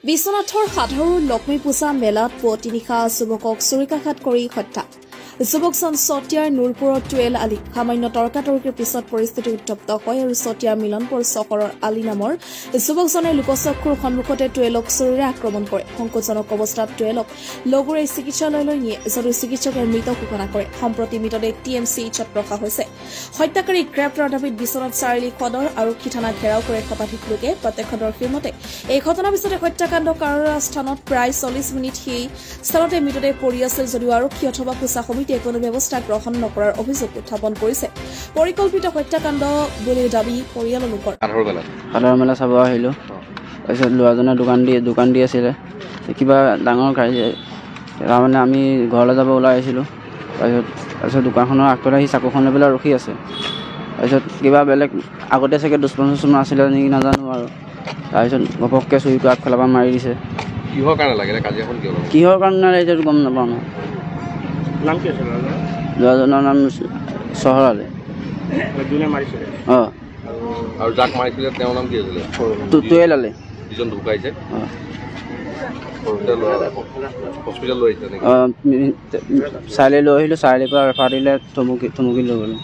বিশ্বনাথৰ সাধাৰু লক্ষ্মী পূজা মেলাত পুৱতি নিশা যুৱকক চুৰিকাঘাত কৰি হত্যা যুৱকজন চতিয়াৰ নুৰপুৰৰ টুৱেল আলী সামান্য তৰ্কাতৰ্কিৰ পিছত পৰিস্থিতি উত্তপ্ত হয় আৰু চতিয়াৰ মিলনপুৰ চহৰৰ আলী নামৰ যুৱকজনে লোকচক্ষুৰ সন্মুখতে টুৱেলক চুৰিৰে আক্ৰমণ কৰে সংকটজনক অৱস্থাত টুৱেলক লগুৰে চিকিৎসালয়লৈ নিয়ে যদিও চিকিৎসকে মৃত ঘোষণা কৰে সম্প্ৰতি মৃতদেহ TMC ইচ্ছাত ৰখা হৈছে হত্যাকাৰী গ্ৰেপ্তাৰ দাবীত বিশ্বনাথ চাৰিআলি সদৰ আৰক্ষী থানা ঘেৰাও কৰে শতাধিক লোকে প্ৰত্যক্ষদৰ্শীৰ মতে এই ঘটনাৰ পিছতে হত্যাকাণ্ড কাৰাস্থানত প্ৰায় 40 মিনিট সেই স্থানতে মৃতদেহ পৰি আছিল যদিও আৰক্ষী অথবা পূজা সমিতিয়ে কোনো ব্যৱস্থা গ্ৰহণ নকৰাৰ অভিযোগ উত্থাপন কৰিছে পৰিকল্পিত হত্যাকাণ্ড বুলি দাবী পৰিয়ালৰ লোকৰ সাধাৰণ মেলা চাব আহিলো তাৰপিছত ল'ৰাজনে দোকান দি আছিলে কিবা ডাঙৰ গাড়ী তাৰমানে আমি ঘৰলৈ যাব ওলাই আহিছিলোঁ তাৰপিছত দোকানখনৰ আগফালে আহি চাকুখন লৈ পেলাই ৰখি আছে তাৰপিছত কিবা বেলেগ আগতে চাগে দুষ্পঞ্চমান আছিলে নেকি নাজানো আৰু তাৰপিছত ঘপককৈ চুৰিটো আগফালৰ পৰা মাৰি দিছে কিহৰ কাৰণে লাগিলে কাজিয়াখন কিহৰ কাৰণে এইটো গম নাপাওঁ নহয় নাম কি আছিল ল'ৰাজনৰ নাম চহৰালে আৰু যাক মাৰিছিলে তেওঁৰ নাম কি আছিলে টুৱেল আলে যিজন ঢুকাইছে হস্পিটেল লৈ আহিছে নেকি চাৰিআলি লৈ আহিলোঁ চাৰিআলিৰ পৰা ৰেফাৰ দিলে থুমুকি লৈ গ'লোঁ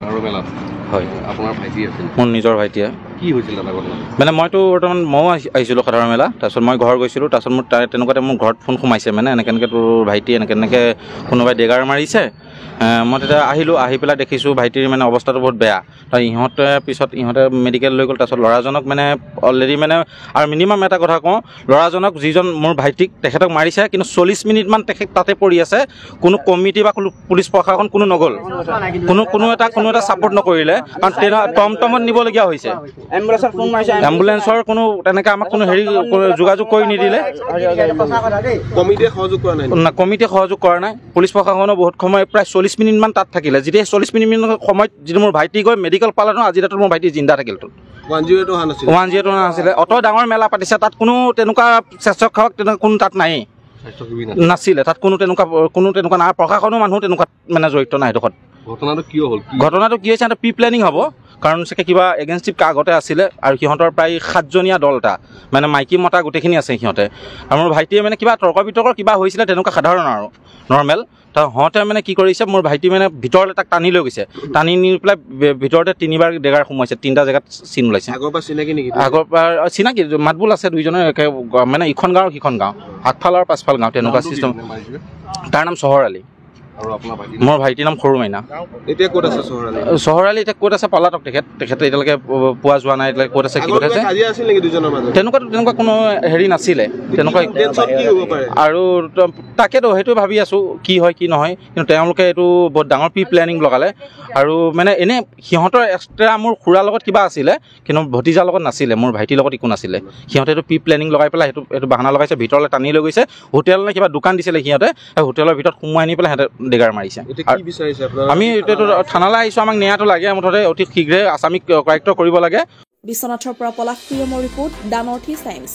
আৰু মেলাত হয় আপোনাৰ ভাইটি আছিল মোৰ নিজৰ ভাইটিয়ে কি হৈছিল দাদা ঘটনা মানে মইতো বৰ্তমান ময়ো আহিছিলোঁ সাধাৰণ মেলা তাৰপিছত মই ঘৰ গৈছিলোঁ তাৰপিছত মোৰ তেনেকুৱাতে মোৰ ঘৰত ফোন সোমাইছে মানে এনেকৈ তোৰ ভাইটি এনেকৈ কোনোবাই ডেগাৰ মাৰিছে মই তেতিয়া আহিলোঁ আহি পেলাই দেখিছোঁ ভাইটিৰ মানে অৱস্থাটো বহুত বেয়া তাৰ ইহঁতে মেডিকেল লৈ গ'ল তাৰপিছত ল'ৰাজনক মানে অলৰেডি মানে আৰু মিনিমাম এটা কথা কওঁ ল'ৰাজনক যিজন মোৰ ভাইটিক তেখেতক মাৰিছে কিন্তু 40 মিনিটমান তেখেত তাতে পৰি আছে কোনো কমিটি বা কোনো পুলিচ প্ৰশাসন কোনো নগ'ল কোনো এটা ছাপোৰ্ট নকৰিলে কাৰণ টমটমত নিবলগীয়া হৈছে এম্বুলেঞ্চৰ কোনো তেনেকৈ আমাক কোনো যোগাযোগ কৰি নিদিলে কমিটিয়ে সহযোগ কৰা নাই পুলিচ প্ৰশাসনৰ বহুত সময় প্ৰায় 40 মিনিটমান তাত থাকিলে যেতিয়া 40 মিনিট সময়ত যিটো মোৰ ভাইটি গৈ মেডিকেল পালানো আজি তাত মোৰ ভাইটি জিন্দা থাকিল 108 নাছিলে অত ডাঙৰ মেলা পাতিছে তাত কোনো তেনেকুৱা স্বেচ্ছাসেৱক তেনেকুৱা কোনো তাত নাই নাছিলে তাত কোনো তেনেকুৱা নাই প্ৰশাসনৰ মানুহ তেনেকুৱা মানে জড়িত নাই এইডোখৰত ঘটনাটো কি হৈছে এটা প্ৰি প্লেনিং হ'ব কাৰণ চাগে কিবা এগেইনষ্টিভ আগতে আছিলে আৰু সিহঁতৰ প্ৰায় 7জনীয়া দল এটা মানে মাইকী মতা গোটেইখিনি আছে সিহঁতে আৰু মোৰ ভাইটিয়ে মানে কিবা তৰ্ক বিতৰ্ক কিবা হৈছিলে তেনেকুৱা সাধাৰণ আৰু নৰ্মেল সিহঁতে মানে কি কৰিছে মোৰ ভাইটি মানে ভিতৰলৈ তাক টানি লৈ গৈছে টানি নি পেলাই ভিতৰতে 3বাৰ ডেগাৰ সোমাইছে 3টা জেগাত চিন ওলাইছে আগৰ পৰা চিনাকি মাতবোল আছে দুইজনৰ মানে ইখন গাঁও সিখন গাঁও আগফাল আৰু পাছফাল গাঁও তেনেকুৱা চিষ্টেম তাৰ নাম চহৰালী মোৰ ভাইটিৰ নাম সৰু মাইনা চহৰালী এতিয়া ক'ত আছে পলাতক তেখেতে এতিয়ালৈকে পোৱা যোৱা নাই এতিয়ালৈকে ক'ত আছে কি কথা আছে তেনেকুৱা কোনো হেৰি নাছিলে তেনেকুৱা আৰু তাকেতো সেইটো ভাবি আছোঁ কি হয় কি নহয় কিন্তু তেওঁলোকে এইটো বহুত ডাঙৰ প্ৰি প্লেনিং লগালে আৰু মানে এনেই সিহঁতৰ এক্সট্ৰা মোৰ খুৰাৰ লগত কিবা আছিলে কিন্তু ভতিজাৰ লগত নাছিলে মোৰ ভাইটিৰ লগত একো নাছিলে সিহঁতে এইটো প্ৰি প্লেনিং লগাই পেলাই সেইটো বাহানা লগাইছে ভিতৰলৈ টানি লৈ গৈছে হোটেল নে কিবা দোকান দিছিলে সিহঁতে হোটেলৰ ভিতৰত সোমোৱাই নি পেলাই সিহঁতে ডেগাৰ মাৰিছে আমি এইটো থানালৈ আহিছোঁ আমাক ন্যায়টো লাগে মুঠতে অতি শীঘ্ৰে আসামিক কাৰ্যকৰী কৰিব লাগে বিশ্বনাথৰ পৰা পলাশ প্ৰিয়মৰ report the North East times